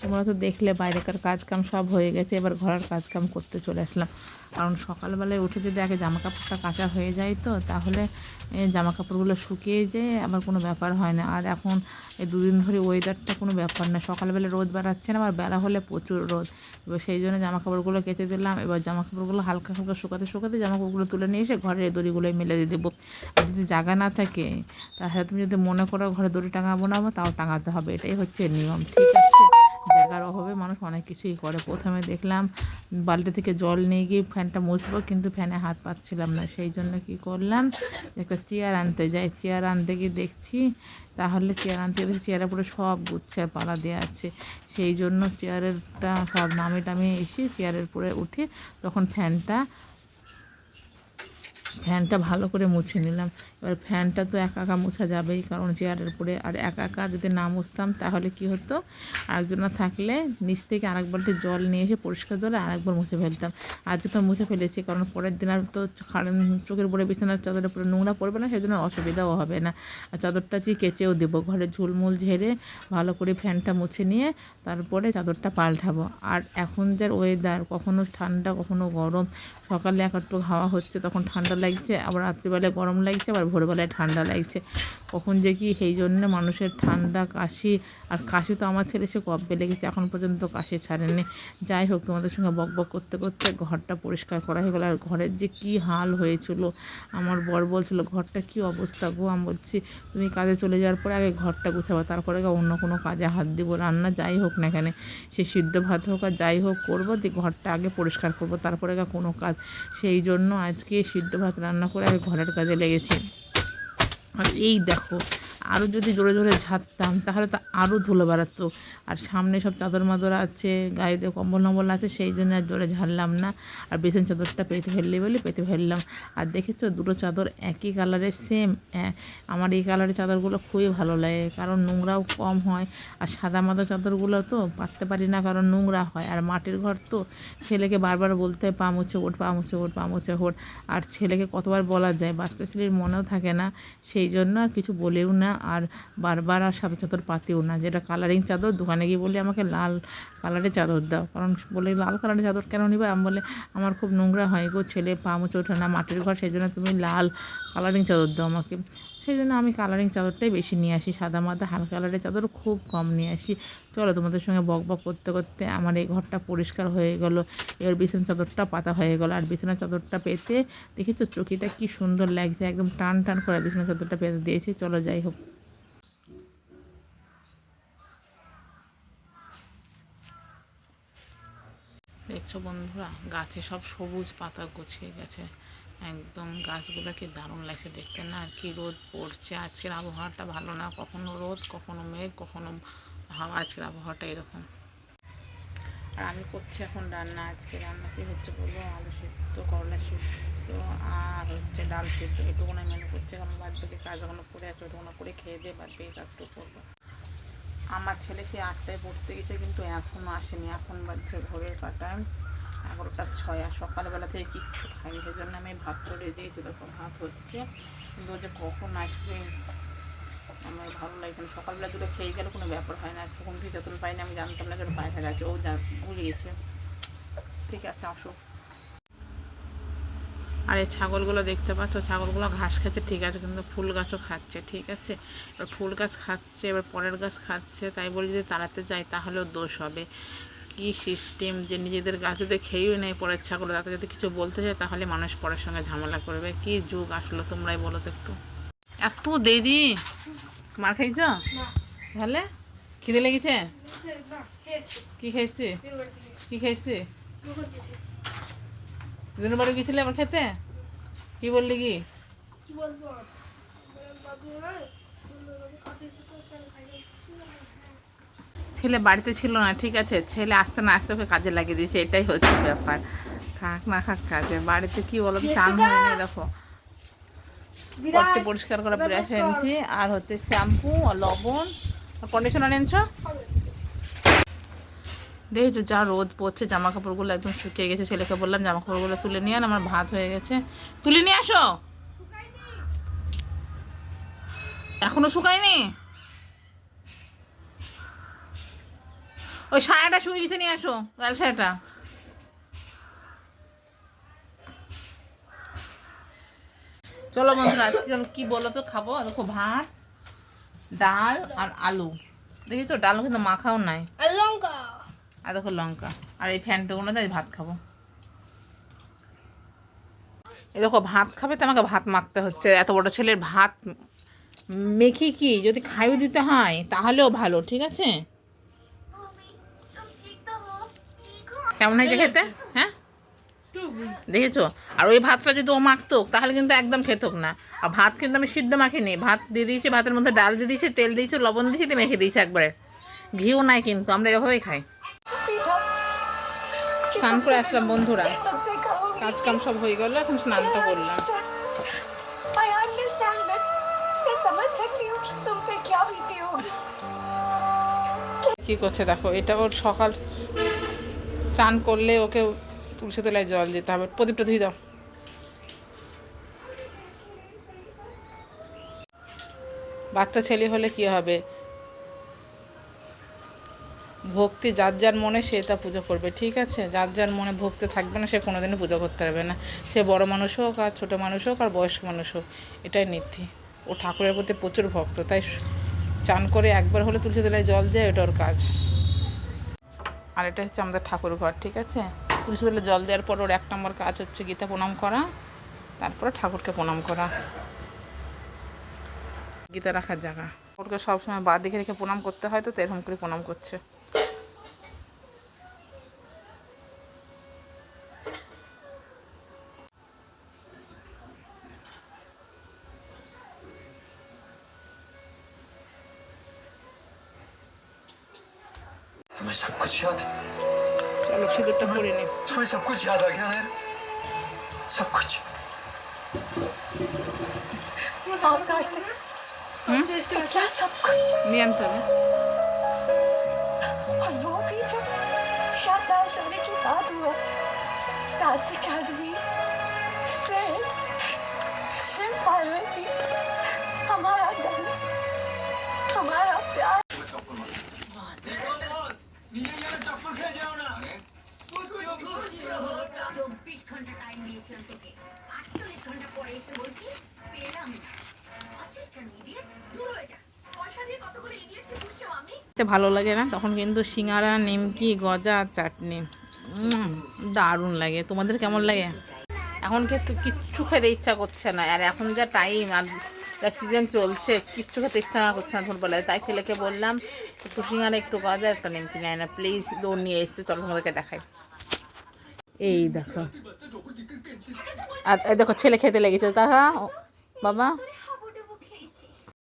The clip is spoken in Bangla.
তোমরা তো দেখলে বাইরেকার কাজ কাম সব হয়ে গেছে, এবার ঘরের কাজ কাম করতে চলে আসলাম। কারণ সকালবেলায় উঠে যদি আগে জামা কাপড়টা কাচা হয়ে যায় তো তাহলে জামা কাপড়গুলো শুকিয়ে যায়, আবার কোনো ব্যাপার হয় না। আর এখন এই দুদিন ধরে ওয়েদারটা কোনো ব্যাপার না, সকালবেলা রোদ বেড়াচ্ছে না, আবার বেলা হলে প্রচুর রোদ। এবার সেই জন্য জামা কাপড়গুলো কেচে দিলাম। এবার জামা কাপড়গুলো হালকা হালকা শুকাতে শুকাতে জামা কাপড়গুলো তুলে নিয়ে এসে ঘরের দড়িগুলোই মেলে দিয়ে দেবো। আর যদি জায়গা না থাকে তাহলে তুমি যদি মনে করো ঘরে দড়ি টাঙাবো না, তাও টাঙাতে হবে, এটাই হচ্ছে নিয়ম, ঠিক আছে? জায়গার অভাবে মানুষ অনেক কিছুই করে। প্রথমে দেখলাম বালতি থেকে জল নিয়ে গিয়ে ফ্যানটা মুছবো, কিন্তু ফ্যানে হাত পাচ্ছিলাম না, সেই জন্য কী করলাম, একটা চেয়ার আনতে যাই। চেয়ার আনতে গিয়ে দেখছি তাহলে চেয়ার আনতে গেলে চেয়ারের উপরে সব গুচ্ছের পালা দেওয়া আছে। সেই জন্য চেয়ারেরটা সব নামিয়ে টামিয়ে এসে চেয়ারের উপরে উঠে তখন ফ্যানটা ভালো করে মুছে নিলাম। এবার ফ্যানটা তো একা একা মোছা যাবেই, কারণ চেয়ারের উপরে। আর একা একা যদি না মুছতাম তাহলে কি হতো, আরেকজনা থাকলে নিচ থেকে আরেক বালতি জল নিয়ে এসে পরিষ্কার জলে আরেকবার মুছে ফেলতাম। আজকে তো মুছে ফেলেছি, কারণ পরের দিন আর তো চোখের উপরে বিছানার চাদরের উপরে নোংরা পড়বে না, সেই জন্য অসুবিধাও হবে না। আর চাদরটা কেচেও দেবো, ঘরে ঝুলমুল ঝেড়ে ভালো করে ফ্যানটা মুছে নিয়ে তারপরে চাদরটা পাল্টাবো। আর এখন যার ওয়েদার, কখনো ঠান্ডা কখনো গরম, সকালে একটু হাওয়া হচ্ছে তখন ঠান্ডা লাগছে, আবার রাত্রিবেলায় গরম লাগছে, আবার ভোরবেলায় ঠান্ডা লাগছে, কখন যে কি। সেই জন্য মানুষের ঠান্ডা কাশি, আর কাশি তো আমার ছেলে সে কবে লেগেছে, এখন পর্যন্ত কাশি ছাড়েনি। যাই হোক, তোমাদের সঙ্গে বক বক করতে করতে ঘরটা পরিষ্কার করা হয়ে গেলো। আর ঘরের যে কি হাল হয়েছিল, আমার বর বলছিল ঘরটা কি অবস্থা গো। আমি বলছি তুমি কাজে চলে যাওয়ার পরে আগে ঘরটা গুছাবো, তারপরে অন্য কোনো কাজে হাত দিব, রান্না যাই হোক না কেন, সে সিদ্ধ ভাত হোক আর যাই হোক করবো, দিয়ে ঘরটা আগে পরিষ্কার করবো, তারপরে কোনো কাজ। সেই জন্য আজকে সিদ্ধ ভাত রান্না করে আগে ঘরের কাজে লেগেছি। আর এই দেখো, আরও যদি জোরে জোরে ঝাড়তাম তাহলে তো আরও ধুলো বেড়াতো। আর সামনে সব চাদর মাদর আছে, গায়েতে কম্বল নম্বল আছে, সেই জন্য আর জোরে ঝাড়লাম না। আর বিছান চাদরটা পেতে ফেললি বলে পেতে ফেললাম। আর দেখেছো দুটো চাদর একই কালারের, সেম। আমার এই কালারের চাদরগুলো খুবই ভালো লাগে, কারণ নোংরাও কম হয়। আর সাদা মাদা চাদরগুলো তো পাততে পারি না, কারণ নোংরা হয়। আর মাটির ঘর তো, ছেলেকে বারবার বলতে হয় পা মুছে ওঠ, পা মুছে ওঠ, পা মুছে ওঠ। আর ছেলেকে কতবার বলা যায়, বাচ্চা ছেলের মনেও থাকে না, সেই জন্য আর কিছু বলেও না। আর বারবার আর সাদা চাদর পাতেও না, যেটা কালারিং চাদর দোকানে গিয়ে বলি আমাকে লাল কালারের চাদর দাও, কারণ বলে লাল কালারের চাদর কেন নিবে। আমি বলে আমার খুব নোংরা হয় গো, ছেলে পা মুছে ওঠে না, মাটির ঘর, সেই জন্য তুমি লাল কালারিং চাদর দাও আমাকে। সেই জন্য আমি কালারিং চাদরটাই বেশি নিয়ে আসি, সাদা মাদা হালকা কালারের চাদর খুব কম নিয়ে আসি। চলো, তোমাদের সঙ্গে বক বক করতে করতে আমার এই ঘরটা পরিষ্কার হয়ে গেল। এবার বিছানার চাদরটা পাতা হয়ে গেল। আর বিছানার চাদরটা পেতে দেখেছো চকিটা কি সুন্দর লাগছে, একদম টান টান করে বিছানার চাদরটা পেতে দিয়েছি। চলো যাই হোক, দেখছো বন্ধুরা, গাছে সব সবুজ পাতা গুছিয়ে গেছে, একদম গাছগুলোকে দারুণ লাগছে দেখতে না। আর কি রোদ পড়ছে, আজকের আবহাওয়াটা ভালো না, কখনো রোদ কখনো মেঘ কখনো হাওয়া, আজকের আবহাওয়াটা এরকম। আর আমি করছি এখন রান্না। আজকে রান্না কি হচ্ছে বলবো, আলু সিদ্ধ, করলা সিদ্ধ, আর হচ্ছে ডাল সিদ্ধ, এটুকুনা মেনু করছে, কারণ বাদ বাকি কাজ ওগুলো করে আছে, ওটুকুনা করে খেয়ে দিয়ে বাদ বাকি কাজটুকু করবো। আমার ছেলে সে 8টায় পড়তে গেছে, কিন্তু এখনও আসেনি, এখন বাজছে ঘরের কাটায় 11টা 6। আর সকালবেলা থেকে কিচ্ছু খাইনি, সেই জন্য আমি ভাত চড়িয়ে দিয়েছি, তখন ভাত হচ্ছে, কিন্তু যে কখন আইসক্রিম আমার ভালো লাগছে না। সকালবেলা দুটো খেয়ে গেলে কোনো ব্যাপার হয় না, তখন থেকে যতন পাইনি, আমি জানতাম না যে বাইরে গেছে, ও ভুলে গেছে। ঠিক আছে, আসো। আর এই ছাগলগুলো দেখতে পাচ্ছ, ছাগলগুলো ঘাস খাচ্ছে ঠিক আছে, কিন্তু ফুল গাছও খাচ্ছে, ঠিক আছে। এবার ফুল গাছ খাচ্ছে, এবার পরের গাছ খাচ্ছে, তাই বলে যদি তাড়াতে যাই তাহলেও দোষ হবে। কি সিস্টেম যে নিজেদের গাছ যদি খেয়েও নেই পরের ছাগল, তাতে যদি কিছু বলতে চায় তাহলে মানুষ পরের সঙ্গে ঝামেলা করবে। কি যুগ আসলো, তোমরাই বলো তো একটু। এত দেরি, মার খাইছ তাহলে? খিদে লেগেছে? কি খেয়েছি, কি খেয়েছি? দুজনের বাড়ি গেছিলে আবার খেতে? কি বললি কি? ছেলে বাড়িতে ছিল না, ঠিক আছে, ছেলে আসতে না আসতে ওকে কাজে লাগিয়ে দিয়েছে, এটাই হচ্ছে ব্যাপার। খাক না খাক কাজে, বাড়িতে কি বলো, চান হয়নি, দেখো পট্টি পরিষ্কার করা ব্রাশ এনেছি, আর হচ্ছে শ্যাম্পু আর লবণ আর কন্ডিশনার এনেছো। দেখেছো যা রোদ পড়ছে, জামা কাপড়গুলো একদম শুকিয়ে গেছে। ছেলেকে বললাম জামা কাপড়গুলো তুলে নিয়ে আন, আমার ভাত হয়ে গেছে, তুলে নিয়ে আসো। এখনো শুকায়নি? ওই সায়াটা শুয়ে নিয়ে আসো, লাল সায়াটা। চলো বন্ধুরা, আজকে কি বলো তো খাবো? দেখো ভাত, ডাল আর আলু। দেখেছো ডাল কিন্তু মাখাও নাই, লঙ্কা। আর দেখো লঙ্কা, আর এই ফ্যানটুকু না তাই ভাত খাবো। এই দেখো ভাত খাবে তো আমাকে ভাত মাখতে হচ্ছে। এত বড় ছেলের ভাত মেখে কি যদি খাইও দিতে হয় তাহলেও ভালো, ঠিক আছে? কেমন হয়েছে খেতে? হ্যাঁ দেখেছো? আর ওই ভাতটা যদি ও মাখতো তাহলে কিন্তু একদম খেতক না। আর ভাত কিন্তু আমি সিদ্ধ মাখিনি, ভাত দিয়ে দিয়েছি, ভাতের মধ্যে ডাল দিয়ে দিয়েছি, তেল দিয়েছি, লবণ দিয়েছি, দিয়ে মেখে দিয়েছি একবারে। ঘিও নাই কিন্তু, আমরা এভাবেই খাই। স্নান করে আসলাম বন্ধুরা, কাজ কাম সব হয়ে গেল, এখন স্নানটা করলাম। কি করছে দেখো, এটা ওর সকাল চান করলে ওকে তুলসী তলায় জল দিতে হবে। প্রদীপটা ধুয়ে দাও। বাচ্চা ছেলে হলে কি হবে, ভক্তি যার যার মনে সে তা পুজো করবে, ঠিক আছে? যার যার মনে ভক্তি থাকবে না সে কোনোদিনই পুজো করতে পারবে না। সে বড় মানুষ হোক আর ছোটো মানুষ হোক আর বয়স্ক মানুষ হোক, এটাই নীতি। ও ঠাকুরের প্রতি প্রচুর ভক্ত, তাই চান করে একবার হলে তুলসী তলায় জল দেয়, এটা ওর কাজ। আর এটা হচ্ছে আমাদের ঠাকুর ঘর, ঠিক আছে? তুলসী তলায় জল দেওয়ার পর ওর 1 নম্বর কাজ হচ্ছে গীতা প্রণাম করা, তারপরে ঠাকুরকে প্রণাম করা। গীতা রাখার জায়গা, ঠাকুরকে সবসময় বাঁ দিকে রেখে প্রণাম করতে হয়, তো এরকম করে প্রণাম করছে। तुम्हें सब कुछ याद है? चलो सिंदूरটা পরে নে। तुम्हें सब कुछ याद आ गया ना? सब कुछ। सब कुछ। নিয়ে আনতে হবে। और वो भी जब शानदार होने की बात हुआ, डांस अकेडमी से शिव पार्वती, हमारा डांस, हमारा प्यार। ভালো লাগে না তখন কিন্তু সিঙ্গারা, নিমকি, গজা আর চাটনি দারুণ লাগে। তোমাদের কেমন লাগে? এখন কিন্তু কিচ্ছু খেতে ইচ্ছা করছে না, আর এখন যা টাইম আর যা সিজন চলছে, কিচ্ছু খেতে ইচ্ছা না করছে না দুপুরবেলায়। তাই ছেলেকে বললাম একটু সিঙ্গারা, একটু গজা, একটা নিমকি নেয় না প্লিজ, দৌড় নিয়ে এসছে। চলো তোমাদেরকে দেখাই। এই দেখো, আর দেখো ছেলে খেতে লেগেছে। তাহা বাবা